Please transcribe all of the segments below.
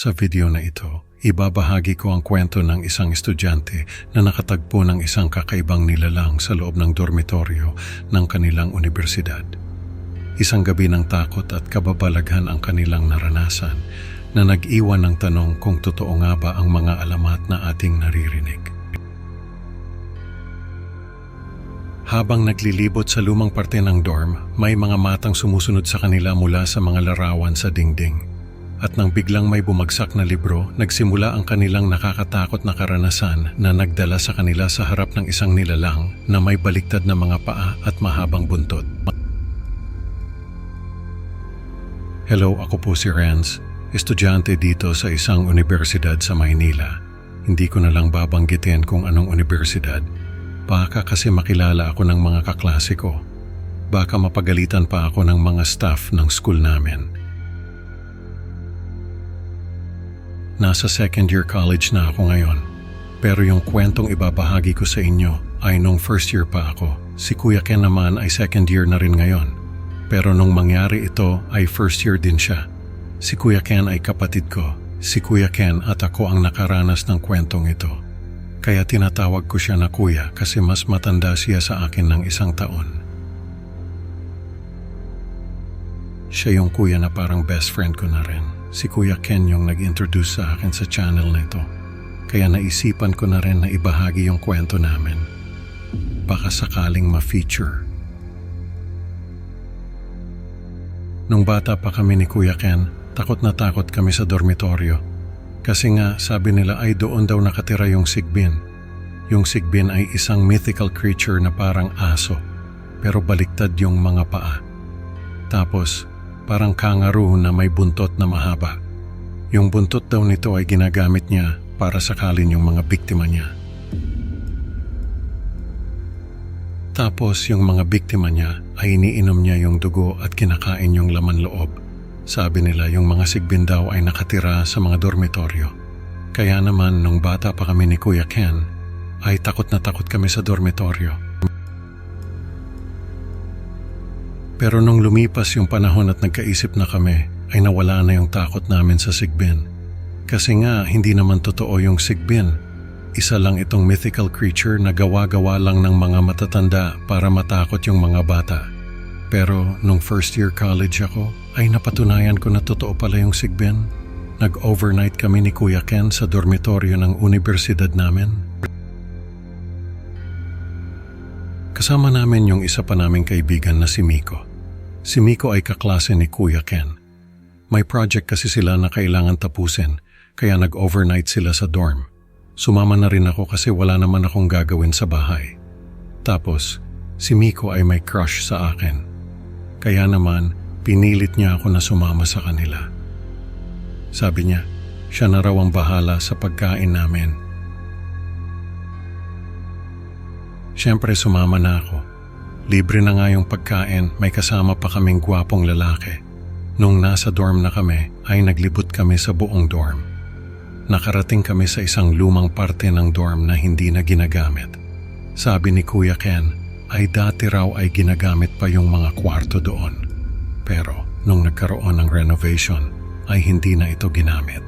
Sa video na ito, ibabahagi ko ang kwento ng isang estudyante na nakatagpo ng isang kakaibang nilalang sa loob ng dormitoryo ng kanilang unibersidad. Isang gabi ng takot at kababalaghan ang kanilang naranasan na nag-iwan ng tanong kung totoo nga ba ang mga alamat na ating naririnig. Habang naglilibot sa lumang parte ng dorm, may mga matang sumusunod sa kanila mula sa mga larawan sa dingding. At nang biglang may bumagsak na libro, nagsimula ang kanilang nakakatakot na karanasan na nagdala sa kanila sa harap ng isang nilalang na may baliktad na mga paa at mahabang buntot. Hello, ako po si Renz, estudyante dito sa isang unibersidad sa Maynila. Hindi ko na lang babanggitin kung anong unibersidad. Baka kasi makilala ako ng mga kaklase ko. Baka mapagalitan pa ako ng mga staff ng school namin. Nasa second year college na ako ngayon. Pero yung kwentong ibabahagi ko sa inyo ay nung first year pa ako. Si Kuya Ken naman ay second year na rin ngayon. Pero nung mangyari ito ay first year din siya. Si Kuya Ken ay kapatid ko. Si Kuya Ken at ako ang nakaranas ng kwentong ito. Kaya tinatawag ko siya na kuya kasi mas matanda siya sa akin ng 1 taon. Siya yung kuya na parang best friend ko na rin. Si Kuya Ken yung nag-introduce sa akin sa channel na ito. Kaya naisipan ko na rin na ibahagi yung kwento namin. Baka sakaling ma-feature. Nung bata pa kami ni Kuya Ken, takot na takot kami sa dormitoryo. Kasi nga sabi nila ay doon daw nakatira yung Sigbin. Yung Sigbin ay isang mythical creature na parang aso, pero baliktad yung mga paa. Tapos parang kangaroo na may buntot na mahaba. Yung buntot daw nito ay ginagamit niya para sakalin yung mga biktima niya. Tapos yung mga biktima niya ay iniinom niya yung dugo at kinakain yung laman loob. Sabi nila yung mga Sigbin daw ay nakatira sa mga dormitoryo. Kaya naman nung bata pa kami ni Kuya Ken, ay takot na takot kami sa dormitoryo. Pero nung lumipas yung panahon at nagkaisip na kami, ay nawala na yung takot namin sa Sigbin. Kasi nga hindi naman totoo yung Sigbin. Isa lang itong mythical creature na gawa-gawa lang ng mga matatanda para matakot yung mga bata. Pero nung first year college ako, ay napatunayan ko na totoo pala yung Sigbin. Nag-overnight kami ni Kuya Ken sa dormitoryo ng universidad namin. Kasama namin yung isa pa naming kaibigan na si Miko. Si Miko ay kaklase ni Kuya Ken. May project kasi sila na kailangan tapusin, kaya nag-overnight sila sa dorm. Sumama na rin ako kasi wala naman akong gagawin sa bahay. Tapos, si Miko ay may crush sa akin. Kaya naman, pinilit niya ako na sumama sa kanila. Sabi niya, siya na raw ang bahala sa pagkain namin. Siyempre sumama na ako. Libre na nga yung pagkain, may kasama pa kaming gwapong lalaki. Nung nasa dorm na kami, ay naglibot kami sa buong dorm. Nakarating kami sa isang lumang parte ng dorm na hindi na ginagamit. Sabi ni Kuya Ken, ay dati raw ay ginagamit pa yung mga kwarto doon. Pero nung nagkaroon ng renovation, ay hindi na ito ginamit.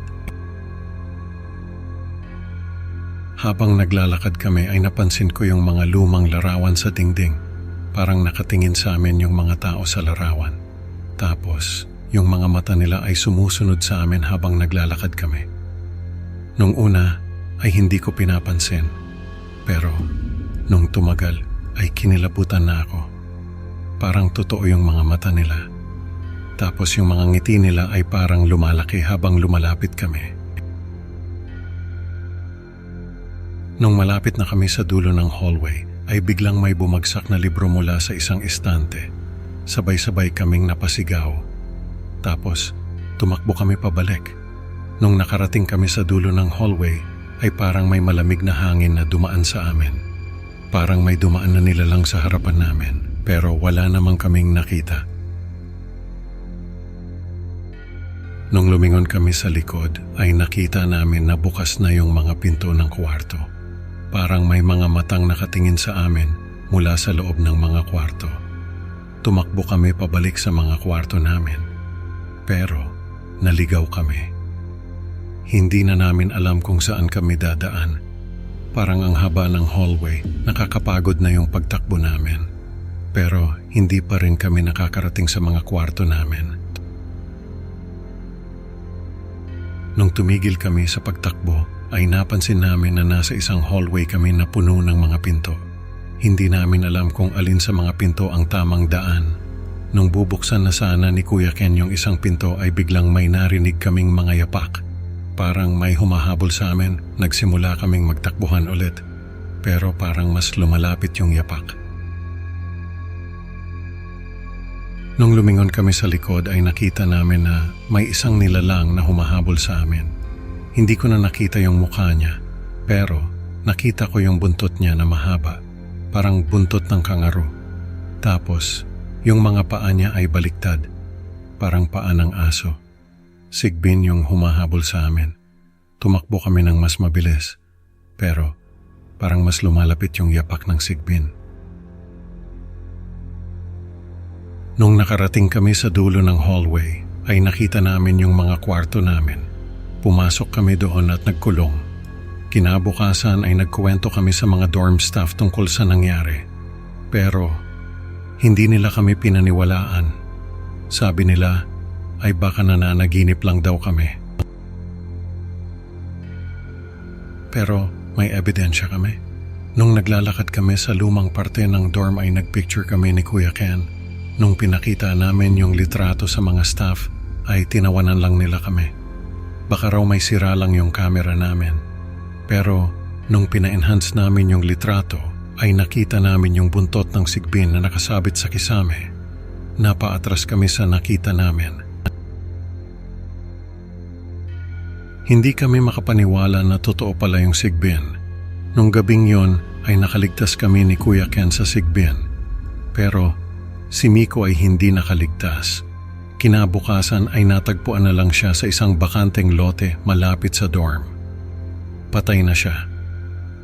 Habang naglalakad kami ay napansin ko yung mga lumang larawan sa dingding. Parang nakatingin sa amin yung mga tao sa larawan. Tapos, yung mga mata nila ay sumusunod sa amin habang naglalakad kami. Nung una ay hindi ko pinapansin. Pero nung tumagal ay kinilabutan na ako. Parang totoo yung mga mata nila. Tapos yung mga ngiti nila ay parang lumalaki habang lumalapit kami. Nung malapit na kami sa dulo ng hallway, ay biglang may bumagsak na libro mula sa isang estante. Sabay-sabay kaming napasigaw. Tapos, tumakbo kami pabalik. Nung nakarating kami sa dulo ng hallway, ay parang may malamig na hangin na dumaan sa amin. Parang may dumaan na nilalang sa harapan namin, pero wala namang kaming nakita. Nung lumingon kami sa likod, ay nakita namin na bukas na yung mga pinto ng kwarto. Parang may mga matang nakatingin sa amin mula sa loob ng mga kwarto. Tumakbo kami pabalik sa mga kwarto namin. Pero naligaw kami. Hindi na namin alam kung saan kami dadaan. Parang ang haba ng hallway, nakakapagod na yung pagtakbo namin. Pero hindi pa rin kami nakakarating sa mga kwarto namin. Nung tumigil kami sa pagtakbo, ay napansin namin na nasa isang hallway kami na puno ng mga pinto. Hindi namin alam kung alin sa mga pinto ang tamang daan. Nung bubuksan na sana ni Kuya Ken yung isang pinto ay biglang may narinig kaming mga yapak. Parang may humahabol sa amin, nagsimula kaming magtakbuhan ulit. Pero parang mas lumalapit yung yapak. Nung lumingon kami sa likod ay nakita namin na may isang nilalang na humahabol sa amin. Hindi ko na nakita yung mukha niya, pero nakita ko yung buntot niya na mahaba, parang buntot ng kangaroo. Tapos, yung mga paa niya ay baliktad, parang paa ng aso. Sigbin yung humahabol sa amin. Tumakbo kami ng mas mabilis, pero parang mas lumalapit yung yapak ng sigbin. Nung nakarating kami sa dulo ng hallway, ay nakita namin yung mga kwarto namin. Pumasok kami doon at nagkulong. Kinabukasan ay nagkuwento kami sa mga dorm staff tungkol sa nangyari. Pero hindi nila kami pinaniwalaan. Sabi nila ay baka nananaginip lang daw kami. Pero may ebidensya kami. Nung naglalakad kami sa lumang parte ng dorm ay nagpicture kami ni Kuya Ken. Nung pinakita namin yung litrato sa mga staff ay tinawanan lang nila kami. Baka raw may sira lang yung camera namin. Pero nung pina-enhance namin yung litrato ay nakita namin yung buntot ng sigbin na nakasabit sa kisame. Napaatras kami sa nakita namin. Hindi kami makapaniwala na totoo pala yung sigbin. Nung gabing yon ay nakaligtas kami ni Kuya Ken sa sigbin. Pero si Miko ay hindi nakaligtas. Kinabukasan ay natagpuan na lang siya sa isang bakanteng lote malapit sa dorm. Patay na siya.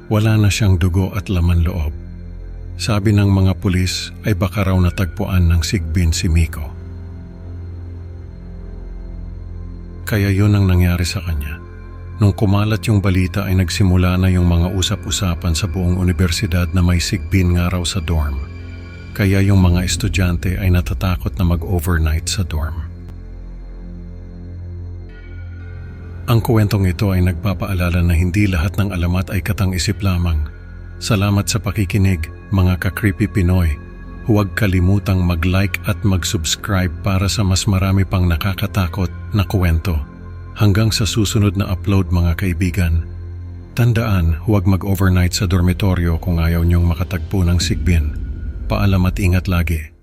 Wala na siyang dugo at laman loob. Sabi ng mga pulis ay baka raw natagpuan ng sigbin si Miko. Kaya yun ang nangyari sa kanya. Nung kumalat yung balita ay nagsimula na yung mga usap-usapan sa buong universidad na may sigbin nga raw sa dorm. Kaya yung mga estudyante ay natatakot na mag-overnight sa dorm. Ang kwentong ito ay nagpapaalala na hindi lahat ng alamat ay katang-isip lamang. Salamat sa pakikinig, mga ka-creepy Pinoy. Huwag kalimutang mag-like at mag-subscribe para sa mas marami pang nakakatakot na kwento. Hanggang sa susunod na upload, mga kaibigan. Tandaan, huwag mag-overnight sa dormitoryo kung ayaw niyong makatagpo ng sigbin. Paalam at ingat lagi.